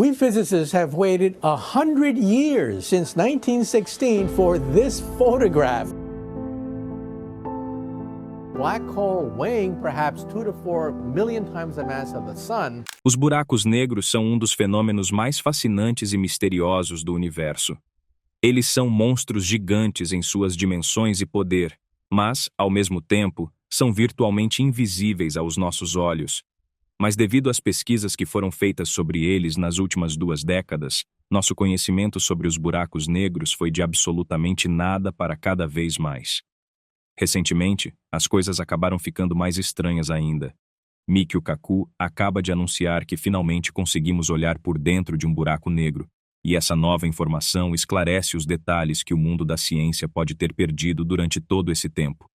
We physicists have waited 100 years since 1916 for this photograph. Black hole weighing perhaps 2 to 4 million times the mass of the sun. Os buracos negros são um dos fenômenos mais fascinantes e misteriosos do universo. Eles são monstros gigantes em suas dimensões e poder, mas, ao mesmo tempo, são virtualmente invisíveis aos nossos olhos. Mas devido às pesquisas que foram feitas sobre eles nas últimas 2 décadas, nosso conhecimento sobre os buracos negros foi de absolutamente nada para cada vez mais. Recentemente, as coisas acabaram ficando mais estranhas ainda. Michio Kaku acaba de anunciar que finalmente conseguimos olhar por dentro de um buraco negro, e essa nova informação esclarece os detalhes que o mundo da ciência pode ter perdido durante todo esse tempo.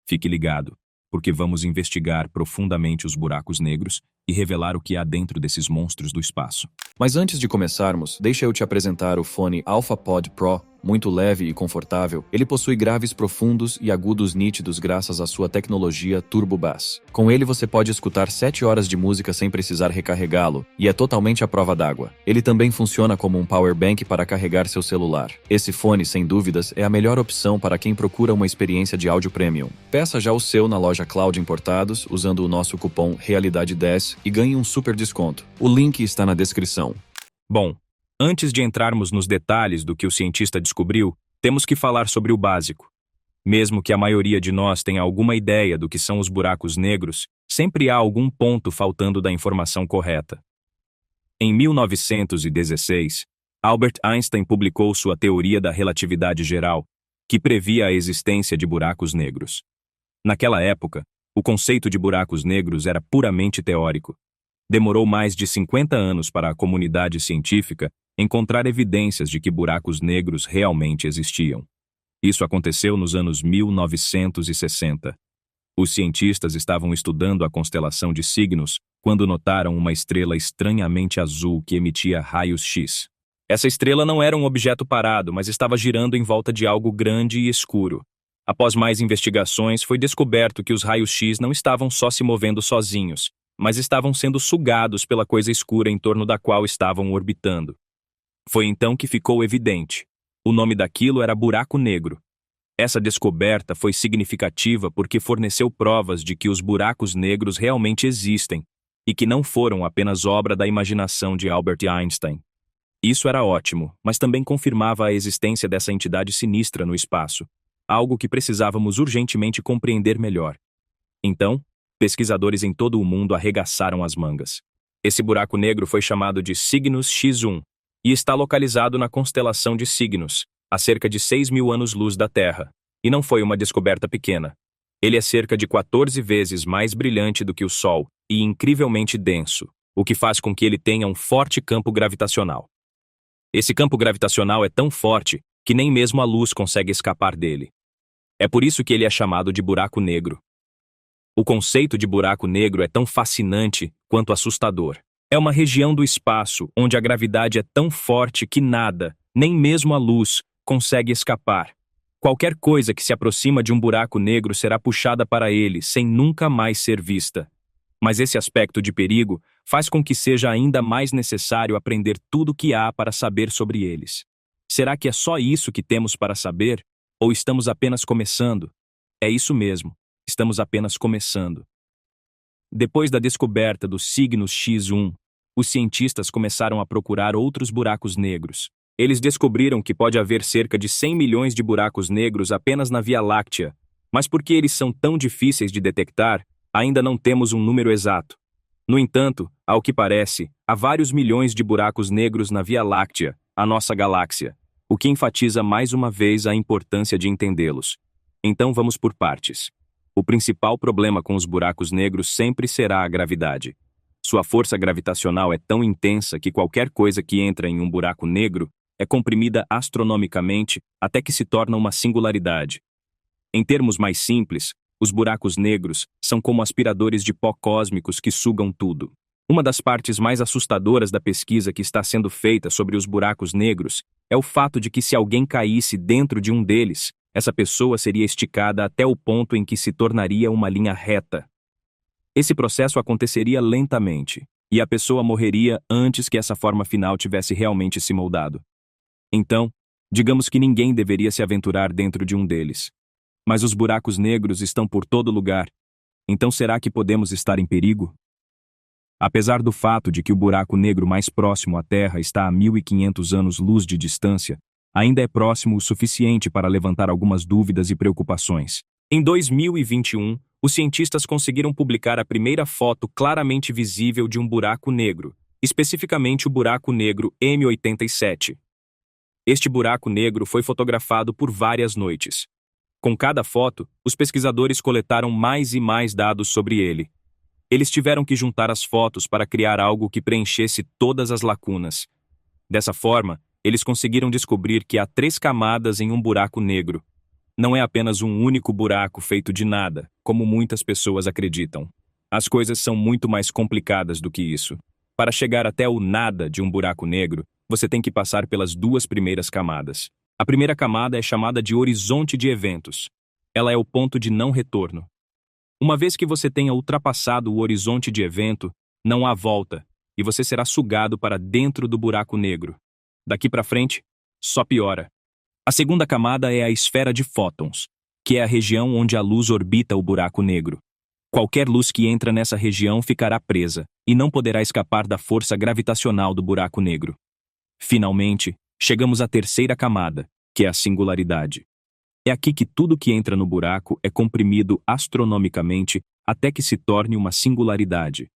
Fique ligado, porque vamos investigar profundamente os buracos negros e revelar o que há dentro desses monstros do espaço. Mas antes de começarmos, deixa eu te apresentar o fone AlphaPod Pro. Muito leve e confortável, ele possui graves profundos e agudos nítidos graças à sua tecnologia Turbo Bass. Com ele você pode escutar 7 horas de música sem precisar recarregá-lo, e é totalmente à prova d'água. Ele também funciona como um power bank para carregar seu celular. Esse fone, sem dúvidas, é a melhor opção para quem procura uma experiência de áudio premium. Peça já o seu na loja Cloud Importados, usando o nosso cupom Realidade10 e ganhe um super desconto. O link está na descrição. Bom, antes de entrarmos nos detalhes do que o cientista descobriu, temos que falar sobre o básico. Mesmo que a maioria de nós tenha alguma ideia do que são os buracos negros, sempre há algum ponto faltando da informação correta. Em 1916, Albert Einstein publicou sua teoria da relatividade geral, que previa a existência de buracos negros. Naquela época, o conceito de buracos negros era puramente teórico. Demorou mais de 50 anos para a comunidade científica encontrar evidências de que buracos negros realmente existiam. Isso aconteceu nos anos 1960. Os cientistas estavam estudando a constelação de Cygnus quando notaram uma estrela estranhamente azul que emitia raios X. Essa estrela não era um objeto parado, mas estava girando em volta de algo grande e escuro. Após mais investigações, foi descoberto que os raios X não estavam só se movendo sozinhos, mas estavam sendo sugados pela coisa escura em torno da qual estavam orbitando. Foi então que ficou evidente. O nome daquilo era buraco negro. Essa descoberta foi significativa porque forneceu provas de que os buracos negros realmente existem e que não foram apenas obra da imaginação de Albert Einstein. Isso era ótimo, mas também confirmava a existência dessa entidade sinistra no espaço, algo que precisávamos urgentemente compreender melhor. Então, pesquisadores em todo o mundo arregaçaram as mangas. Esse buraco negro foi chamado de Cygnus X1 e está localizado na constelação de Cygnus, a cerca de 6.000 anos-luz da Terra. E não foi uma descoberta pequena. Ele é cerca de 14 vezes mais brilhante do que o Sol e incrivelmente denso, o que faz com que ele tenha um forte campo gravitacional. Esse campo gravitacional é tão forte que nem mesmo a luz consegue escapar dele. É por isso que ele é chamado de buraco negro. O conceito de buraco negro é tão fascinante quanto assustador. É uma região do espaço onde a gravidade é tão forte que nada, nem mesmo a luz, consegue escapar. Qualquer coisa que se aproxima de um buraco negro será puxada para ele sem nunca mais ser vista. Mas esse aspecto de perigo faz com que seja ainda mais necessário aprender tudo o que há para saber sobre eles. Será que é só isso que temos para saber? Ou estamos apenas começando? É isso mesmo, estamos apenas começando. Depois da descoberta do Cygnus X1, os cientistas começaram a procurar outros buracos negros. Eles descobriram que pode haver cerca de 100 milhões de buracos negros apenas na Via Láctea, mas porque eles são tão difíceis de detectar, ainda não temos um número exato. No entanto, ao que parece, há vários milhões de buracos negros na Via Láctea, a nossa galáxia, o que enfatiza mais uma vez a importância de entendê-los. Então vamos por partes. O principal problema com os buracos negros sempre será a gravidade. Sua força gravitacional é tão intensa que qualquer coisa que entra em um buraco negro é comprimida astronomicamente até que se torna uma singularidade. Em termos mais simples, os buracos negros são como aspiradores de pó cósmicos que sugam tudo. Uma das partes mais assustadoras da pesquisa que está sendo feita sobre os buracos negros é o fato de que se alguém caísse dentro de um deles, essa pessoa seria esticada até o ponto em que se tornaria uma linha reta. Esse processo aconteceria lentamente, e a pessoa morreria antes que essa forma final tivesse realmente se moldado. Então, digamos que ninguém deveria se aventurar dentro de um deles. Mas os buracos negros estão por todo lugar. Então será que podemos estar em perigo? Apesar do fato de que o buraco negro mais próximo à Terra está a 1.500 anos-luz de distância, ainda é próximo o suficiente para levantar algumas dúvidas e preocupações. Em 2021, os cientistas conseguiram publicar a primeira foto claramente visível de um buraco negro, especificamente o buraco negro M87. Este buraco negro foi fotografado por várias noites. Com cada foto, os pesquisadores coletaram mais e mais dados sobre ele. Eles tiveram que juntar as fotos para criar algo que preenchesse todas as lacunas. Dessa forma, eles conseguiram descobrir que há 3 camadas em um buraco negro. Não é apenas um único buraco feito de nada, como muitas pessoas acreditam. As coisas são muito mais complicadas do que isso. Para chegar até o nada de um buraco negro, você tem que passar pelas 2 primeiras camadas. A primeira camada é chamada de horizonte de eventos. Ela é o ponto de não retorno. Uma vez que você tenha ultrapassado o horizonte de evento, não há volta, e você será sugado para dentro do buraco negro. Daqui para frente, só piora. A segunda camada é a esfera de fótons, que é a região onde a luz orbita o buraco negro. Qualquer luz que entra nessa região ficará presa e não poderá escapar da força gravitacional do buraco negro. Finalmente, chegamos à terceira camada, que é a singularidade. É aqui que tudo que entra no buraco é comprimido astronomicamente até que se torne uma singularidade.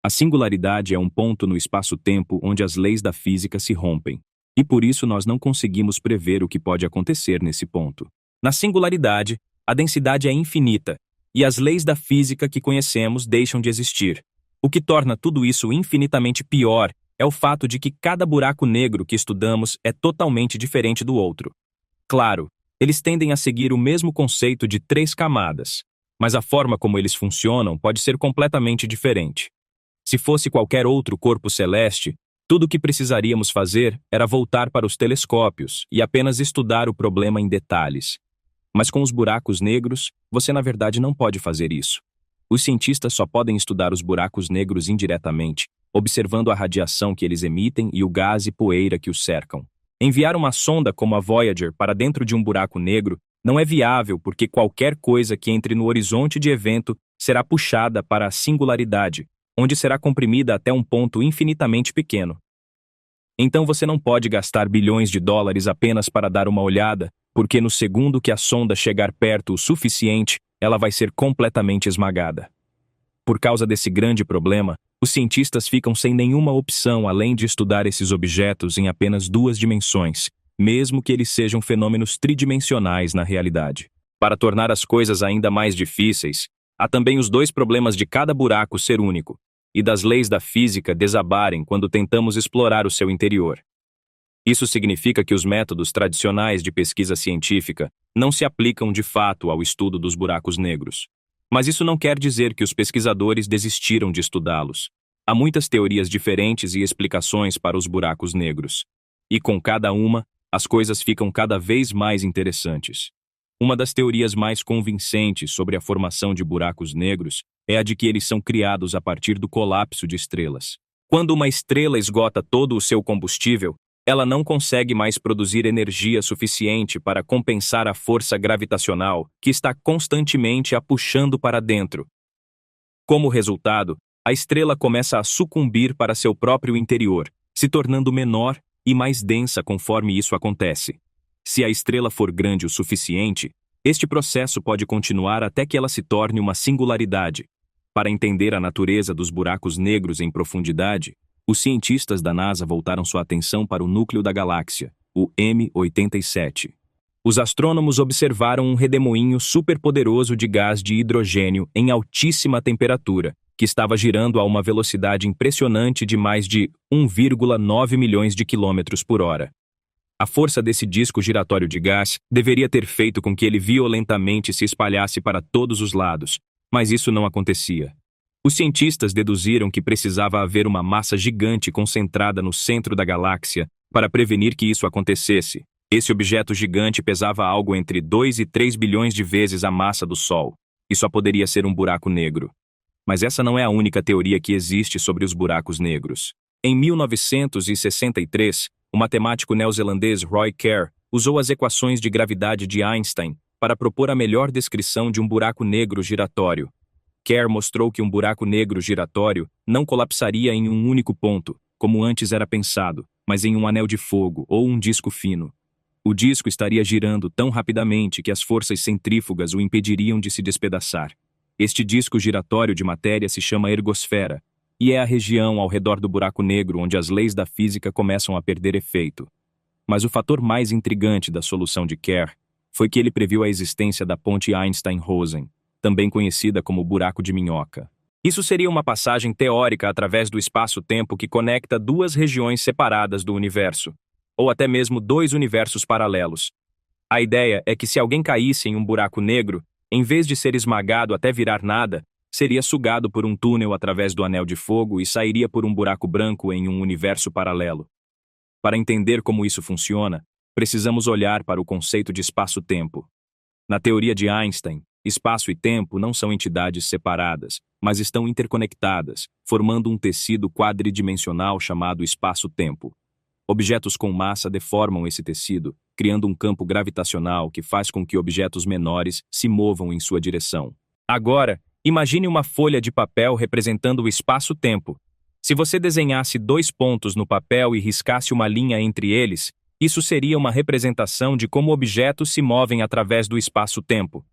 A singularidade é um ponto no espaço-tempo onde as leis da física se rompem, e por isso nós não conseguimos prever o que pode acontecer nesse ponto. Na singularidade, a densidade é infinita, e as leis da física que conhecemos deixam de existir. O que torna tudo isso infinitamente pior é o fato de que cada buraco negro que estudamos é totalmente diferente do outro. Claro, eles tendem a seguir o mesmo conceito de 3 camadas, mas a forma como eles funcionam pode ser completamente diferente. Se fosse qualquer outro corpo celeste, tudo o que precisaríamos fazer era voltar para os telescópios e apenas estudar o problema em detalhes. Mas com os buracos negros, você na verdade não pode fazer isso. Os cientistas só podem estudar os buracos negros indiretamente, observando a radiação que eles emitem e o gás e poeira que os cercam. Enviar uma sonda como a Voyager para dentro de um buraco negro não é viável porque qualquer coisa que entre no horizonte de evento será puxada para a singularidade, onde será comprimida até um ponto infinitamente pequeno. Então você não pode gastar bilhões de dólares apenas para dar uma olhada, porque no segundo que a sonda chegar perto o suficiente, ela vai ser completamente esmagada. Por causa desse grande problema, os cientistas ficam sem nenhuma opção além de estudar esses objetos em apenas 2 dimensões, mesmo que eles sejam fenômenos tridimensionais na realidade. Para tornar as coisas ainda mais difíceis, há também os 2 problemas de cada buraco ser único, e das leis da física desabarem quando tentamos explorar o seu interior. Isso significa que os métodos tradicionais de pesquisa científica não se aplicam de fato ao estudo dos buracos negros. Mas isso não quer dizer que os pesquisadores desistiram de estudá-los. Há muitas teorias diferentes e explicações para os buracos negros. E com cada uma, as coisas ficam cada vez mais interessantes. Uma das teorias mais convincentes sobre a formação de buracos negros é a de que eles são criados a partir do colapso de estrelas. Quando uma estrela esgota todo o seu combustível, ela não consegue mais produzir energia suficiente para compensar a força gravitacional que está constantemente a puxando para dentro. Como resultado, a estrela começa a sucumbir para seu próprio interior, se tornando menor e mais densa conforme isso acontece. Se a estrela for grande o suficiente, este processo pode continuar até que ela se torne uma singularidade. Para entender a natureza dos buracos negros em profundidade, os cientistas da NASA voltaram sua atenção para o núcleo da galáxia, o M87. Os astrônomos observaram um redemoinho superpoderoso de gás de hidrogênio em altíssima temperatura, que estava girando a uma velocidade impressionante de mais de 1,9 milhões de quilômetros por hora. A força desse disco giratório de gás deveria ter feito com que ele violentamente se espalhasse para todos os lados, mas isso não acontecia. Os cientistas deduziram que precisava haver uma massa gigante concentrada no centro da galáxia para prevenir que isso acontecesse. Esse objeto gigante pesava algo entre 2 e 3 bilhões de vezes a massa do Sol, e só poderia ser um buraco negro. Mas essa não é a única teoria que existe sobre os buracos negros. Em 1963, o matemático neozelandês Roy Kerr usou as equações de gravidade de Einstein para propor a melhor descrição de um buraco negro giratório. Kerr mostrou que um buraco negro giratório não colapsaria em um único ponto, como antes era pensado, mas em um anel de fogo ou um disco fino. O disco estaria girando tão rapidamente que as forças centrífugas o impediriam de se despedaçar. Este disco giratório de matéria se chama ergosfera, e é a região ao redor do buraco negro onde as leis da física começam a perder efeito. Mas o fator mais intrigante da solução de Kerr foi que ele previu a existência da ponte Einstein-Rosen, também conhecida como buraco de minhoca. Isso seria uma passagem teórica através do espaço-tempo que conecta duas regiões separadas do universo, ou até mesmo dois universos paralelos. A ideia é que se alguém caísse em um buraco negro, em vez de ser esmagado até virar nada, seria sugado por um túnel através do anel de fogo e sairia por um buraco branco em um universo paralelo. Para entender como isso funciona, precisamos olhar para o conceito de espaço-tempo. Na teoria de Einstein, espaço e tempo não são entidades separadas, mas estão interconectadas, formando um tecido quadridimensional chamado espaço-tempo. Objetos com massa deformam esse tecido, criando um campo gravitacional que faz com que objetos menores se movam em sua direção. Agora, imagine uma folha de papel representando o espaço-tempo. Se você desenhasse dois pontos no papel e riscasse uma linha entre eles, isso seria uma representação de como objetos se movem através do espaço-tempo.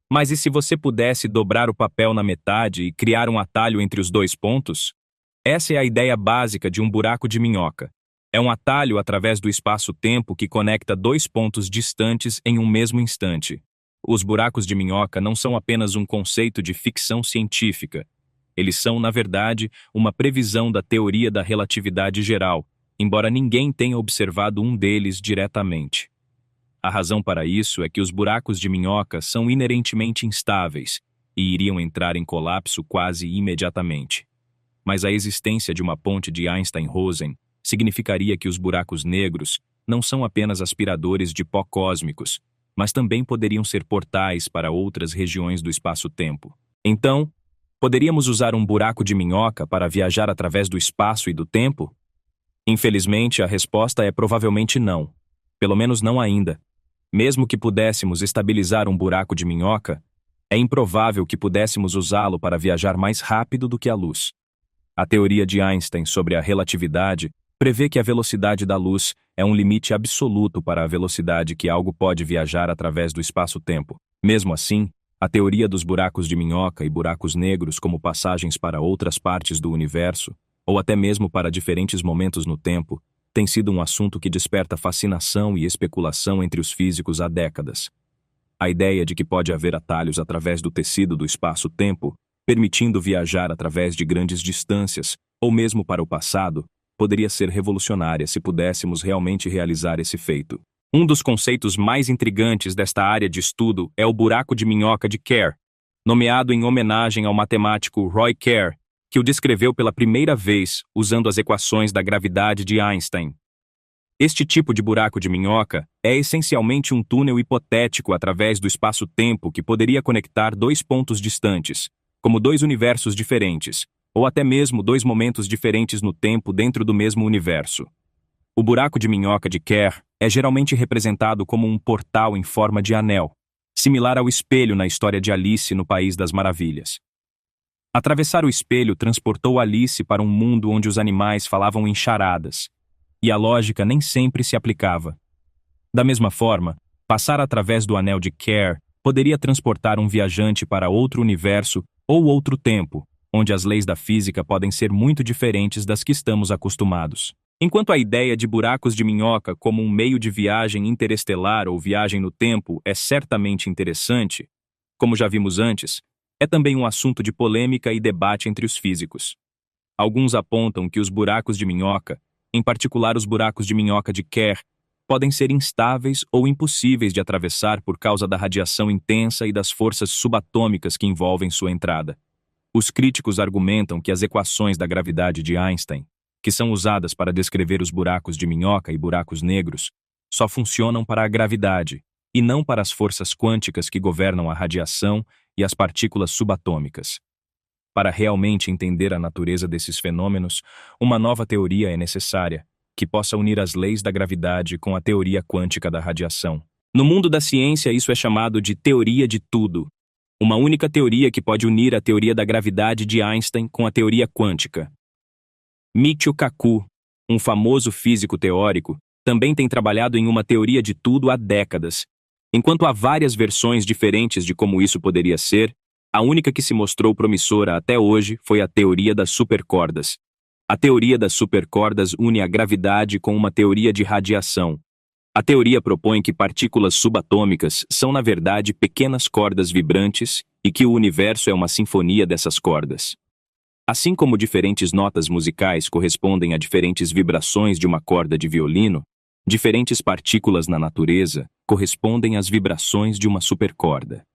Mas e se você pudesse dobrar o papel na metade e criar um atalho entre os dois pontos? Essa é a ideia básica de um buraco de minhoca. É um atalho através do espaço-tempo que conecta dois pontos distantes em um mesmo instante. Os buracos de minhoca não são apenas um conceito de ficção científica. Eles são, na verdade, uma previsão da teoria da relatividade geral, embora ninguém tenha observado um deles diretamente. A razão para isso é que os buracos de minhoca são inerentemente instáveis e iriam entrar em colapso quase imediatamente. Mas a existência de uma ponte de Einstein-Rosen significaria que os buracos negros não são apenas aspiradores de pó cósmicos, mas também poderiam ser portais para outras regiões do espaço-tempo. Então, poderíamos usar um buraco de minhoca para viajar através do espaço e do tempo? Infelizmente, a resposta é provavelmente não. Pelo menos não ainda. Mesmo que pudéssemos estabilizar um buraco de minhoca, é improvável que pudéssemos usá-lo para viajar mais rápido do que a luz. A teoria de Einstein sobre a relatividade prevê que a velocidade da luz é um limite absoluto para a velocidade que algo pode viajar através do espaço-tempo. Mesmo assim, a teoria dos buracos de minhoca e buracos negros como passagens para outras partes do universo, ou até mesmo para diferentes momentos no tempo, tem sido um assunto que desperta fascinação e especulação entre os físicos há décadas. A ideia de que pode haver atalhos através do tecido do espaço-tempo, permitindo viajar através de grandes distâncias, ou mesmo para o passado, poderia ser revolucionária se pudéssemos realmente realizar esse feito. Um dos conceitos mais intrigantes desta área de estudo é o buraco de minhoca de Kerr, nomeado em homenagem ao matemático Roy Kerr, que o descreveu pela primeira vez usando as equações da gravidade de Einstein. Este tipo de buraco de minhoca é essencialmente um túnel hipotético através do espaço-tempo que poderia conectar dois pontos distantes, como dois universos diferentes, ou até mesmo dois momentos diferentes no tempo dentro do mesmo universo. O buraco de minhoca de Kerr é geralmente representado como um portal em forma de anel, similar ao espelho na história de Alice no País das Maravilhas. Atravessar o espelho transportou Alice para um mundo onde os animais falavam em charadas, e a lógica nem sempre se aplicava. Da mesma forma, passar através do anel de Kerr poderia transportar um viajante para outro universo ou outro tempo, onde as leis da física podem ser muito diferentes das que estamos acostumados. Enquanto a ideia de buracos de minhoca como um meio de viagem interestelar ou viagem no tempo é certamente interessante, como já vimos antes, é também um assunto de polêmica e debate entre os físicos. Alguns apontam que os buracos de minhoca, em particular os buracos de minhoca de Kerr, podem ser instáveis ou impossíveis de atravessar por causa da radiação intensa e das forças subatômicas que envolvem sua entrada. Os críticos argumentam que as equações da gravidade de Einstein, que são usadas para descrever os buracos de minhoca e buracos negros, só funcionam para a gravidade, e não para as forças quânticas que governam a radiação e as partículas subatômicas. Para realmente entender a natureza desses fenômenos, uma nova teoria é necessária, que possa unir as leis da gravidade com a teoria quântica da radiação. No mundo da ciência, isso é chamado de teoria de tudo. Uma única teoria que pode unir a teoria da gravidade de Einstein com a teoria quântica. Michio Kaku, um famoso físico teórico, também tem trabalhado em uma teoria de tudo há décadas. Enquanto há várias versões diferentes de como isso poderia ser, a única que se mostrou promissora até hoje foi a teoria das supercordas. A teoria das supercordas une a gravidade com uma teoria de radiação. A teoria propõe que partículas subatômicas são, na verdade, pequenas cordas vibrantes e que o universo é uma sinfonia dessas cordas. Assim como diferentes notas musicais correspondem a diferentes vibrações de uma corda de violino, diferentes partículas na natureza correspondem às vibrações de uma supercorda.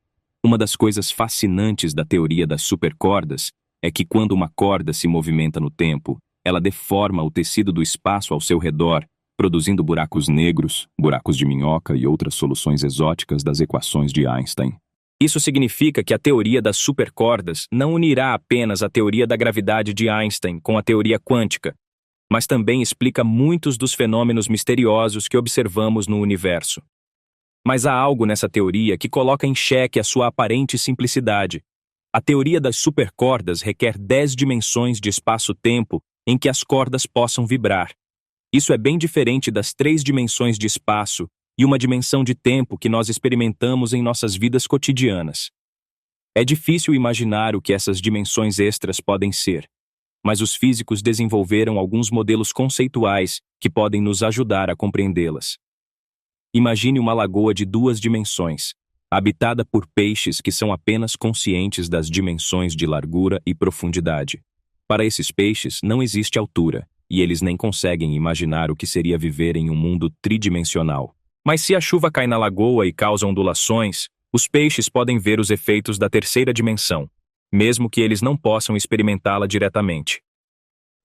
Uma das coisas fascinantes da teoria das supercordas é que quando uma corda se movimenta no tempo, ela deforma o tecido do espaço ao seu redor, produzindo buracos negros, buracos de minhoca e outras soluções exóticas das equações de Einstein. Isso significa que a teoria das supercordas não unirá apenas a teoria da gravidade de Einstein com a teoria quântica, mas também explica muitos dos fenômenos misteriosos que observamos no universo. Mas há algo nessa teoria que coloca em xeque a sua aparente simplicidade. A teoria das supercordas requer 10 dimensões de espaço-tempo em que as cordas possam vibrar. Isso é bem diferente das 3 dimensões de espaço e uma dimensão de tempo que nós experimentamos em nossas vidas cotidianas. É difícil imaginar o que essas dimensões extras podem ser, mas os físicos desenvolveram alguns modelos conceituais que podem nos ajudar a compreendê-las. Imagine uma lagoa de 2 dimensões, habitada por peixes que são apenas conscientes das dimensões de largura e profundidade. Para esses peixes não existe altura, e eles nem conseguem imaginar o que seria viver em um mundo tridimensional. Mas se a chuva cai na lagoa e causa ondulações, os peixes podem ver os efeitos da terceira dimensão, mesmo que eles não possam experimentá-la diretamente.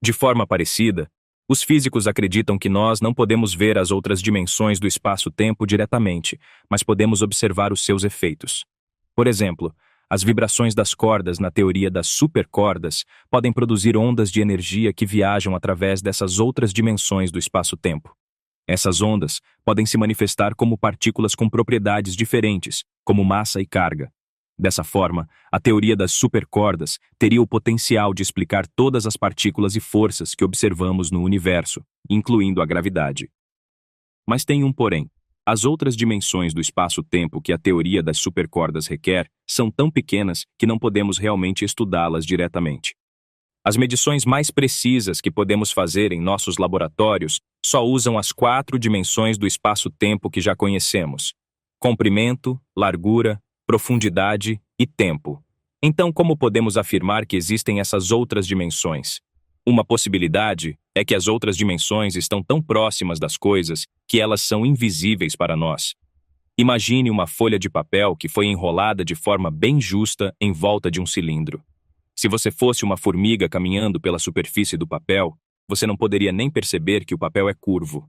De forma parecida, os físicos acreditam que nós não podemos ver as outras dimensões do espaço-tempo diretamente, mas podemos observar os seus efeitos. Por exemplo, as vibrações das cordas na teoria das supercordas podem produzir ondas de energia que viajam através dessas outras dimensões do espaço-tempo. Essas ondas podem se manifestar como partículas com propriedades diferentes, como massa e carga. Dessa forma, a teoria das supercordas teria o potencial de explicar todas as partículas e forças que observamos no universo, incluindo a gravidade. Mas tem um porém. As outras dimensões do espaço-tempo que a teoria das supercordas requer são tão pequenas que não podemos realmente estudá-las diretamente. As medições mais precisas que podemos fazer em nossos laboratórios só usam as 4 dimensões do espaço-tempo que já conhecemos: comprimento, largura, profundidade e tempo. Então, como podemos afirmar que existem essas outras dimensões? Uma possibilidade é que as outras dimensões estão tão próximas das coisas que elas são invisíveis para nós. Imagine uma folha de papel que foi enrolada de forma bem justa em volta de um cilindro. Se você fosse uma formiga caminhando pela superfície do papel, você não poderia nem perceber que o papel é curvo.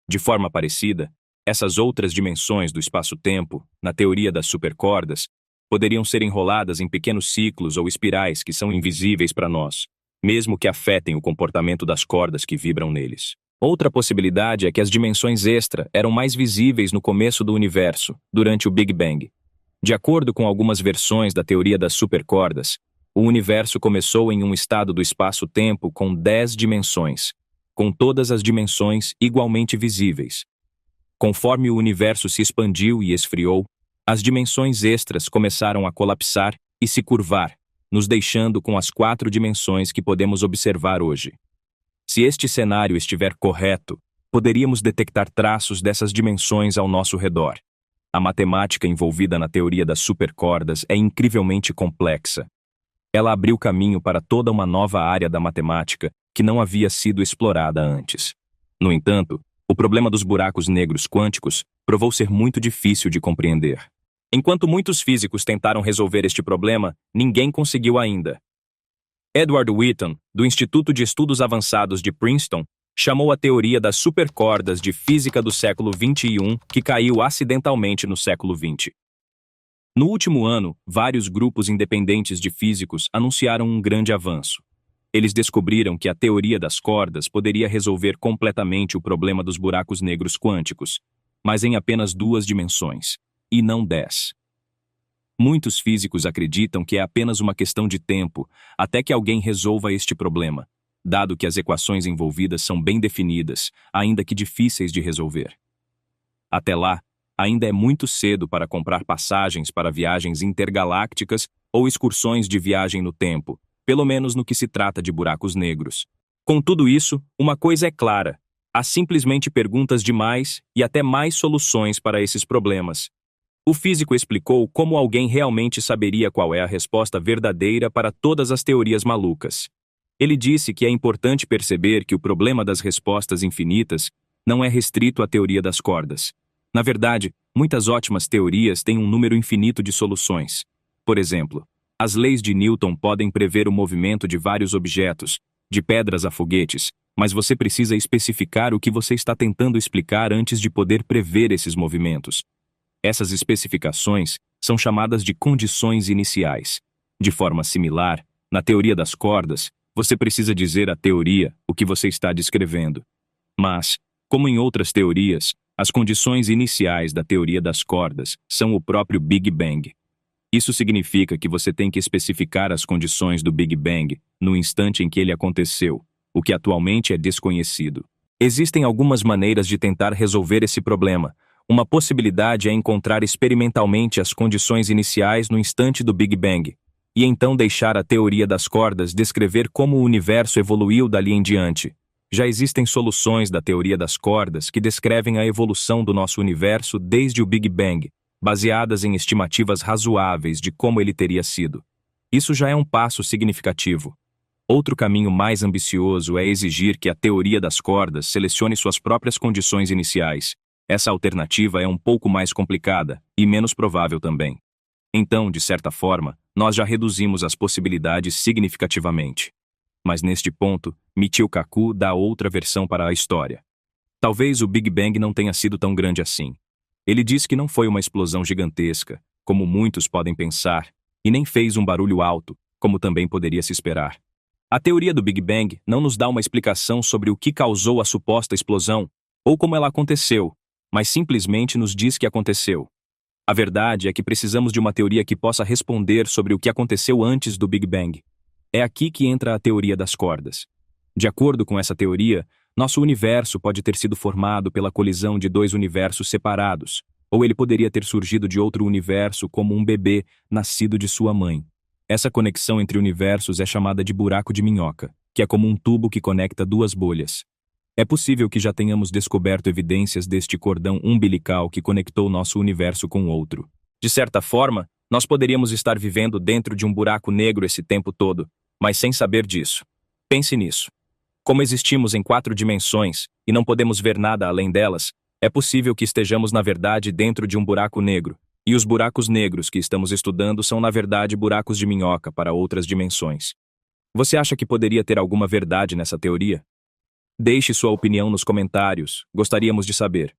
De forma parecida, essas outras dimensões do espaço-tempo, na teoria das supercordas, poderiam ser enroladas em pequenos ciclos ou espirais que são invisíveis para nós, mesmo que afetem o comportamento das cordas que vibram neles. Outra possibilidade é que as dimensões extra eram mais visíveis no começo do universo, durante o Big Bang. De acordo com algumas versões da teoria das supercordas, o universo começou em um estado do espaço-tempo com 10 dimensões, com todas as dimensões igualmente visíveis. Conforme o universo se expandiu e esfriou, as dimensões extras começaram a colapsar e se curvar, nos deixando com as 4 dimensões que podemos observar hoje. Se este cenário estiver correto, poderíamos detectar traços dessas dimensões ao nosso redor. A matemática envolvida na teoria das supercordas é incrivelmente complexa. Ela abriu caminho para toda uma nova área da matemática que não havia sido explorada antes. No entanto, o problema dos buracos negros quânticos provou ser muito difícil de compreender. Enquanto muitos físicos tentaram resolver este problema, ninguém conseguiu ainda. Edward Wheaton, do Instituto de Estudos Avançados de Princeton, chamou a teoria das supercordas de física do século XXI, que caiu acidentalmente no século XX. No último ano, vários grupos independentes de físicos anunciaram um grande avanço. Eles descobriram que a teoria das cordas poderia resolver completamente o problema dos buracos negros quânticos, mas em apenas 2 dimensões, e não 10. Muitos físicos acreditam que é apenas uma questão de tempo até que alguém resolva este problema, dado que as equações envolvidas são bem definidas, ainda que difíceis de resolver. Até lá, ainda é muito cedo para comprar passagens para viagens intergalácticas ou excursões de viagem no tempo, pelo menos no que se trata de buracos negros. Com tudo isso, uma coisa é clara: há simplesmente perguntas demais e até mais soluções para esses problemas. O físico explicou como alguém realmente saberia qual é a resposta verdadeira para todas as teorias malucas. Ele disse que é importante perceber que o problema das respostas infinitas não é restrito à teoria das cordas. Na verdade, muitas ótimas teorias têm um número infinito de soluções. Por exemplo, as leis de Newton podem prever o movimento de vários objetos, de pedras a foguetes, mas você precisa especificar o que você está tentando explicar antes de poder prever esses movimentos. Essas especificações são chamadas de condições iniciais. De forma similar, na teoria das cordas, você precisa dizer à teoria o que você está descrevendo. Mas, como em outras teorias, as condições iniciais da teoria das cordas são o próprio Big Bang. Isso significa que você tem que especificar as condições do Big Bang no instante em que ele aconteceu, o que atualmente é desconhecido. Existem algumas maneiras de tentar resolver esse problema. Uma possibilidade é encontrar experimentalmente as condições iniciais no instante do Big Bang, e então deixar a teoria das cordas descrever como o universo evoluiu dali em diante. Já existem soluções da teoria das cordas que descrevem a evolução do nosso universo desde o Big Bang, baseadas em estimativas razoáveis de como ele teria sido. Isso já é um passo significativo. Outro caminho mais ambicioso é exigir que a teoria das cordas selecione suas próprias condições iniciais. Essa alternativa é um pouco mais complicada e menos provável também. Então, de certa forma, nós já reduzimos as possibilidades significativamente. Mas neste ponto, Michio Kaku dá outra versão para a história. Talvez o Big Bang não tenha sido tão grande assim. Ele diz que não foi uma explosão gigantesca, como muitos podem pensar, e nem fez um barulho alto, como também poderia se esperar. A teoria do Big Bang não nos dá uma explicação sobre o que causou a suposta explosão, ou como ela aconteceu, mas simplesmente nos diz que aconteceu. A verdade é que precisamos de uma teoria que possa responder sobre o que aconteceu antes do Big Bang. É aqui que entra a teoria das cordas. De acordo com essa teoria, nosso universo pode ter sido formado pela colisão de 2 universos separados, ou ele poderia ter surgido de outro universo como um bebê nascido de sua mãe. Essa conexão entre universos é chamada de buraco de minhoca, que é como um tubo que conecta 2 bolhas. É possível que já tenhamos descoberto evidências deste cordão umbilical que conectou nosso universo com o outro. De certa forma, nós poderíamos estar vivendo dentro de um buraco negro esse tempo todo, mas sem saber disso. Pense nisso. Como existimos em 4 dimensões e não podemos ver nada além delas, é possível que estejamos na verdade dentro de um buraco negro, e os buracos negros que estamos estudando são na verdade buracos de minhoca para outras dimensões. Você acha que poderia ter alguma verdade nessa teoria? Deixe sua opinião nos comentários, gostaríamos de saber.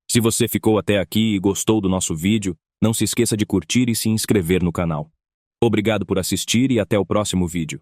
Se você ficou até aqui e gostou do nosso vídeo, não se esqueça de curtir e se inscrever no canal. Obrigado por assistir e até o próximo vídeo.